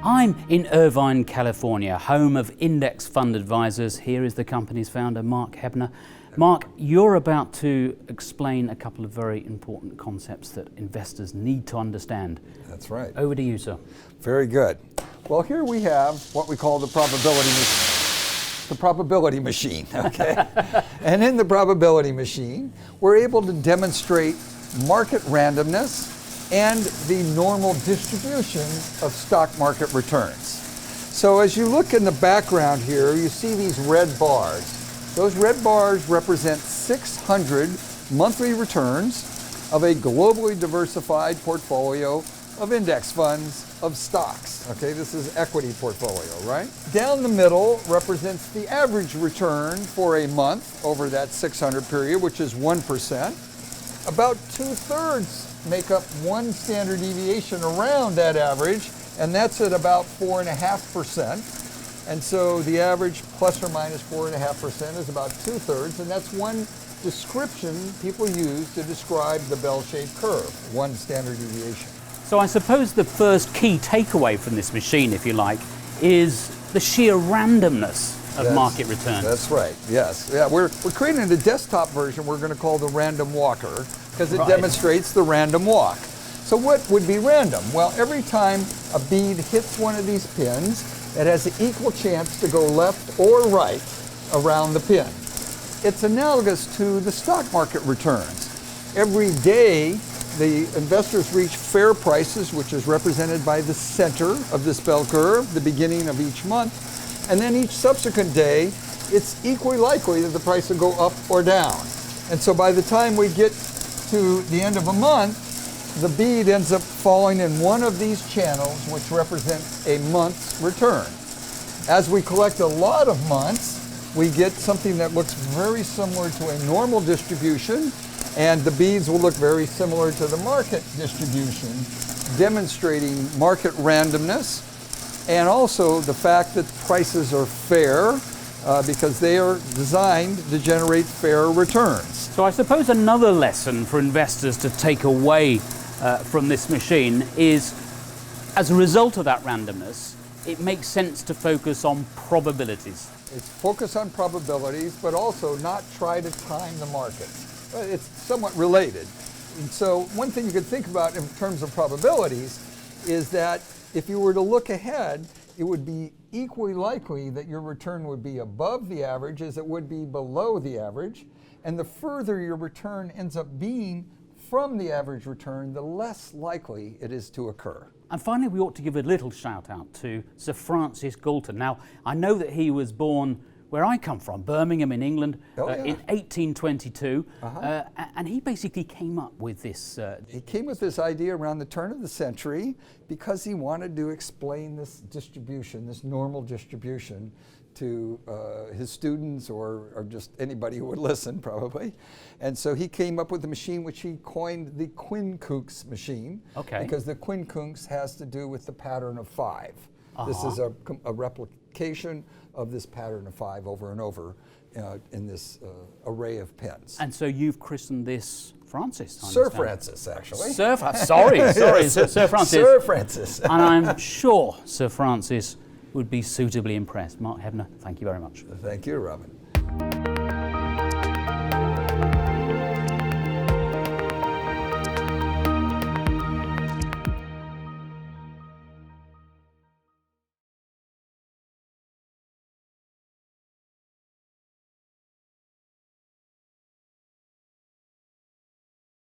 I'm in Irvine, California, home of index fund advisors. Here is the company's founder, Mark Hebner. Mark, you're about to explain a couple of very important concepts that investors need to understand. That's right. Over to you, sir. Very good. Well, here we have what we call the probability machine, okay? And in the probability machine, we're able to demonstrate market randomness and the normal distribution of stock market returns. So as you look in the background here, you see these red bars. Those red bars represent 600 monthly returns of a globally diversified portfolio of index funds of stocks. Okay, this is equity portfolio, right? Down the middle represents the average return for a month over that 600 period, which is 1%. About 2/3 make up one standard deviation around that average, and that's at about 4.5%. And so the average plus or minus 4.5% is about 2/3, and that's one description people use to describe the bell-shaped curve, one standard deviation. So I suppose the first key takeaway from this machine, if you like, is the sheer randomness of market returns. That's right, yes. Yeah, we're creating a desktop version we're going to call the random walker, because it demonstrates the random walk. So what would be random? Well, every time a bead hits one of these pins, it has an equal chance to go left or right around the pin. It's analogous to the stock market returns. Every day, the investors reach fair prices, which is represented by the center of this bell curve, the beginning of each month. And then each subsequent day, it's equally likely that the price will go up or down. And so by the time we get to the end of a month, the bead ends up falling in one of these channels, which represents a month's return. As we collect a lot of months, we get something that looks very similar to a normal distribution, and the beads will look very similar to the market distribution, demonstrating market randomness, and also the fact that prices are fair because they are designed to generate fair returns. So I suppose another lesson for investors to take away from this machine is, as a result of that randomness, it makes sense to focus on probabilities. It's focus on probabilities, but also not try to time the market. It's somewhat related. And so one thing you could think about in terms of probabilities is that if you were to look ahead, it would be equally likely that your return would be above the average as it would be below the average. And the further your return ends up being from the average return, the less likely it is to occur. And finally, we ought to give a little shout out to Sir Francis Galton. Now, I know that he was born where I come from, Birmingham in England, in 1822, and he basically came up with this. He came with this idea around the turn of the century because he wanted to explain this distribution, this normal distribution, to his students or just anybody who would listen, probably. And so he came up with a machine which he coined the quincunx machine, because the quincunx has to do with the pattern of 5. This is a replication of this pattern of 5 over and over in this array of pins. And so you've christened this Francis? Sir Francis, actually. Sir Francis. Sir Francis. And I'm sure Sir Francis would be suitably impressed. Mark Hebner, thank you very much. Thank you, Robin.